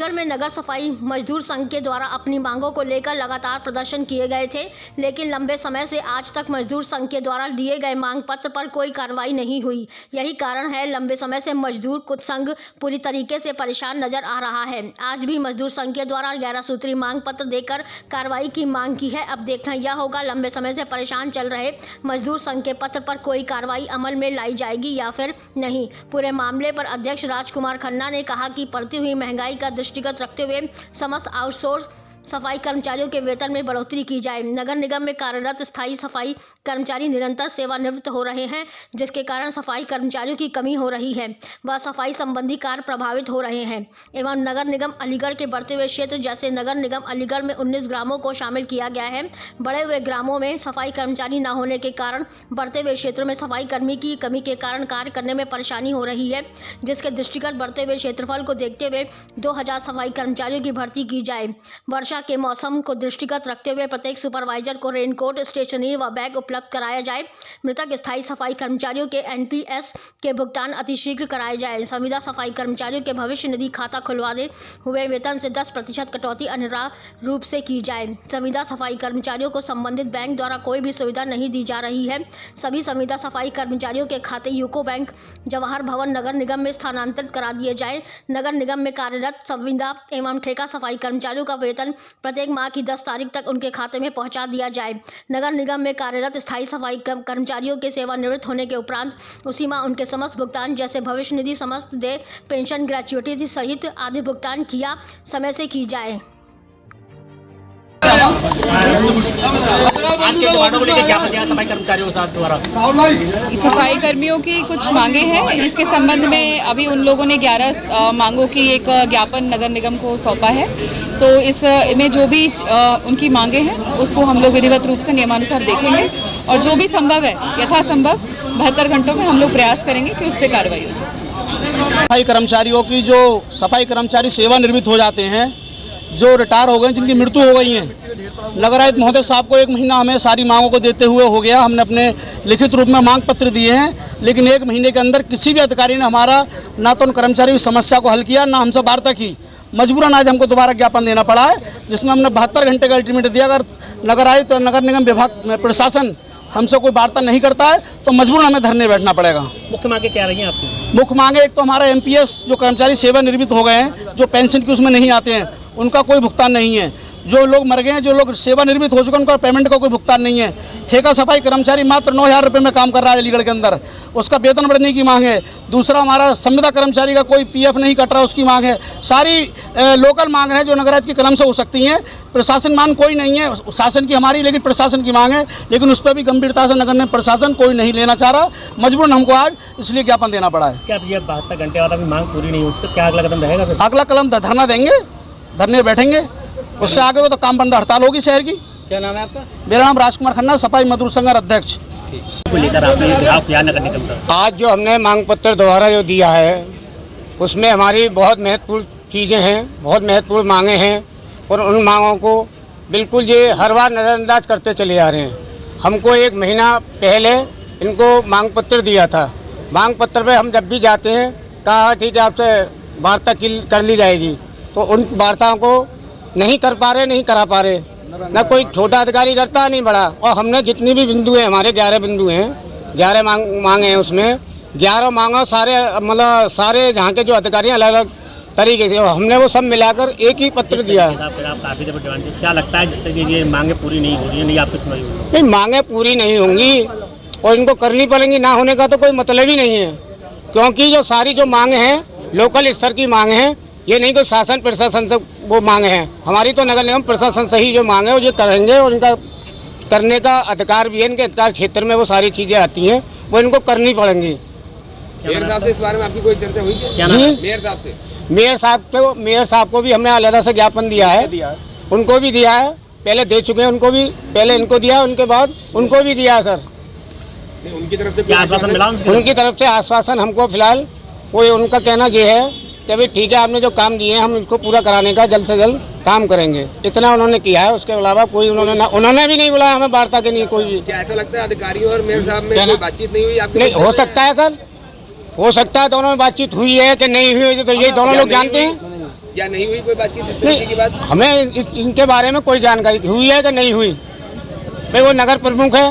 अलीगढ़ में नगर सफाई मजदूर संघ के द्वारा अपनी मांगों को लेकर लगातार प्रदर्शन किए गए थे, लेकिन लंबे समय से आज तक मजदूर संघ के द्वारा दिए गए मांग पत्र पर कोई कार्रवाई नहीं हुई। यही कारण है लंबे समय से मजदूर कुछ संघ पूरी तरीके से परेशान नजर आ रहा है। आज भी मजदूर संघ के द्वारा 11 सूत्री मांग पत्र देकर कार्रवाई की मांग की है। अब देखना यह होगा लंबे समय से परेशान चल रहे मजदूर संघ के पत्र पर कोई कार्रवाई अमल में लाई जाएगी या फिर नहीं। पूरे मामले पर अध्यक्ष राजकुमार खन्ना ने कहा कि बढ़ती हुई महंगाई का दृष्टिगत रखते हुए समस्त आउटसोर्स सफाई कर्मचारियों के वेतन में बढ़ोतरी की जाए। नगर निगम में कार्यरत स्थायी सफाई कर्मचारी निरंतर सेवानिवृत्त हो रहे हैं, जिसके कारण सफाई कर्मचारियों की कमी हो रही है व सफाई संबंधी कार्य प्रभावित हो रहे हैं। एवं नगर निगम अलीगढ़ के बढ़ते हुए क्षेत्र जैसे नगर निगम अलीगढ़ में 19 ग्रामों को शामिल किया गया है। बड़े हुए ग्रामों में सफाई कर्मचारी न होने के कारण बढ़ते हुए क्षेत्रों में सफाई कर्मी की कमी के कारण कार्य करने में परेशानी हो रही है, जिसके दृष्टिगत बढ़ते हुए क्षेत्रफल को देखते हुए 2000 सफाई कर्मचारियों की भर्ती की जाए। वर्षा के मौसम को दृष्टिगत रखते हुए प्रत्येक सुपरवाइजर को रेनकोट, स्टेशनरी व बैग उपलब्ध कराया जाए। मृतक स्थायी सफाई कर्मचारियों के एनपीएस के भुगतान अतिशीघ्र कराए जाए। संविदा सफाई कर्मचारियों के भविष्य निधि खाता खुलवाने हुए वेतन से 10% कटौती अनिवार्य रूप से की जाए। संविदा सफाई कर्मचारियों को संबंधित बैंक द्वारा कोई भी सुविधा नहीं दी जा रही है। सभी संविदा सफाई कर्मचारियों के खाते यूको बैंक, जवाहर भवन नगर निगम में स्थानांतरित करा दिए जाए। नगर निगम में कार्यरत संविदा एवं ठेका सफाई कर्मचारियों का वेतन प्रत्येक माह की 10 तारीख तक उनके खाते में पहुंचा दिया जाए। नगर निगम में कार्यरत स्थायी सफाई कर्मचारियों के सेवानिवृत्त होने के उपरांत उसी माह उनके समस्त भुगतान जैसे भविष्य निधि, समस्त देय, पेंशन, ग्रेच्युटी सहित आदि भुगतान किया समय से की जाए। सफाई कर्मचारियों के साथ द्वारा सफाई कर्मियों की कुछ मांगे हैं, इसके संबंध में अभी उन लोगों ने 11 मांगों की एक ज्ञापन नगर निगम को सौंपा है। तो इसमें जो भी उनकी मांगे हैं उसको हम लोग विधिवत रूप से नियमानुसार देखेंगे और जो भी संभव है यथासंभव 72 घंटों में हम लोग प्रयास करेंगे कि उस पर कार्रवाई हो जाए। सफाई कर्मचारियों की जो सफाई कर्मचारी सेवानिवृत्त हो जाते हैं, जो रिटायर हो गए, जिनकी मृत्यु हो गई है, नगर आयुक्त महोदय साहब को 1 महीना हमें सारी मांगों को देते हुए हो गया। हमने अपने लिखित रूप में मांग पत्र दिए हैं, लेकिन 1 महीने के अंदर किसी भी अधिकारी ने हमारा ना तो उन कर्मचारियों की समस्या को हल किया, ना हमसे वार्ता की। मजबूरन आज हमको दोबारा ज्ञापन देना पड़ा है, जिसमें हमने 72 घंटे का अल्टीमेट दिया। अगर नगर आयुक्त और नगर निगम विभाग में प्रशासन हमसे कोई वार्ता नहीं करता है तो मजबूरन हमें धरने बैठना पड़ेगा। मुख्य मांगे क्या रही हैं आपकी? मुख्य मांगे एक तो हमारा एमपीएस जो कर्मचारी सेवानिवृत्त हो गए हैं, जो पेंशन की उसमें नहीं आते हैं, उनका कोई भुगतान नहीं है। जो लोग मर गए हैं, जो लोग सेवानिवृत्त हो चुके हैं, उनका पेमेंट का कोई भुगतान नहीं है। ठेका सफाई कर्मचारी मात्र 9000 रुपये में काम कर रहा है अलीगढ़ के अंदर, उसका वेतन बढ़ने की मांग है। दूसरा, हमारा संविदा कर्मचारी का कोई पीएफ नहीं कट रहा, उसकी मांग है। सारी लोकल मांग है जो नगर आयुक्त की कलम से हो सकती हैं। प्रशासन मांग कोई नहीं है शासन की हमारी, लेकिन प्रशासन की मांग है, लेकिन उस पर भी गंभीरता से नगर निगम प्रशासन कोई नहीं लेना चाह रहा। मजबूरन हमको आज इसलिए ज्ञापन देना पड़ा है। क्या 72 घंटे वाला भी मांग पूरी नहीं होती तो क्या अगला कदम रहेगा? अगला कदम धरना देंगे, धरने बैठेंगे, उससे आगे तो काम बंद, हड़ताल होगी शहर की। क्या नाम है आपका? मेरा नाम राजकुमार खन्ना, सफाई मजदूर संघ अध्यक्ष। लेकर आपने घिराव किया नगर निगम का? आज जो हमने मांग पत्र दोबारा जो दिया है उसमें हमारी बहुत महत्वपूर्ण चीज़ें हैं, बहुत महत्वपूर्ण मांगे हैं और उन मांगों को बिल्कुल ये हर बार नज़रअंदाज करते चले जा रहे हैं। हमको 1 महीना पहले इनको मांग पत्र दिया था। मांग पत्र पे हम जब भी जाते हैं कहा ठीक है आपसे वार्ता कर ली जाएगी, तो उन वार्ताओं को नहीं कर पा रहे, नहीं करा पा रहे, ना कोई छोटा अधिकारी करता नहीं बड़ा। और हमने जितनी भी बिंदु हैं, हमारे 11 बिंदु हैं, 11 मांगे हैं, उसमें 11 मांगों सारे मतलब सारे जहाँ के जो अधिकारी हैं अलग अलग तरीके से, हमने वो सब मिलाकर एक ही पत्र दिया है। क्या लगता है जिस तरीके ये मांगे पूरी नहीं हो रही है, नहीं आपकी सुनवाई होगी? नहीं, मांगे पूरी नहीं होंगी और इनको करनी पड़ेंगी, ना होने का तो कोई मतलब ही नहीं है। क्योंकि जो सारी जो मांगे हैं लोकल स्तर की मांगे हैं, ये नहीं कोई शासन प्रशासन से वो मांगे हैं। हमारी तो नगर निगम प्रशासन से ही जो मांगे हैं वो ये करेंगे और इनका करने का अधिकार भी है, इनके अधिकार क्षेत्र में वो सारी चीज़ें आती हैं, वो इनको करनी पड़ेंगी। मेयर साहब से इस बारे में आपकी कोई चर्चा हुई क्या? मेयर साहब से? मेयर साहब को भी हमने अलग से ज्ञापन दिया है, उनको भी दिया है, पहले दे चुके हैं उनको भी, पहले इनको दिया, उनके बाद उनको भी दिया है। सर उनकी तरफ से आश्वासन मिला? उनकी तरफ से आश्वासन हमको फिलहाल कोई, उनका कहना ये है कि भाई ठीक है आपने जो काम दिए हैं हम इसको पूरा कराने का जल्द से जल्द काम करेंगे, इतना उन्होंने किया है। उसके अलावा कोई उन्होंने भी नहीं बुलाया हमें वार्ता के लिए कोई भी। क्या ऐसा लगता है अधिकारियों और मेयर साहब में कोई बातचीत नहीं हुई आपकी? नहीं, हो सकता है सर, हो सकता है दोनों में बातचीत हुई है कि नहीं हुई, तो ये दोनों लोग जानते हैं। या नहीं हुई कोई बातचीत इस तरीके की बात? हमें इनके बारे में कोई जानकारी हुई है कि नहीं हुई। भाई वो नगर प्रमुख है,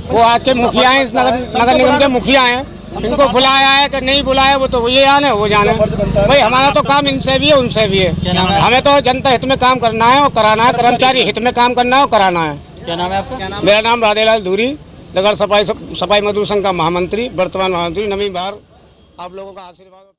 वो आज के मुखिया हैं, इस नगर निगम के मुखिया हैं। इनको बुलाया है कि नहीं बुलाया वो तो ये जाने वो जाने। भाई हमारा तो काम इनसे भी है उनसे भी है। हमें तो जनता हित में काम करना है और कराना है, कर्मचारी हित में काम करना है और कराना है। क्या नाम है आपका? मेरा नाम राधेलाल धूरी, नगर सफाई मजदूर संघ का महामंत्री, वर्तमान महामंत्री। नवी बार आप लोगों का आशीर्वाद।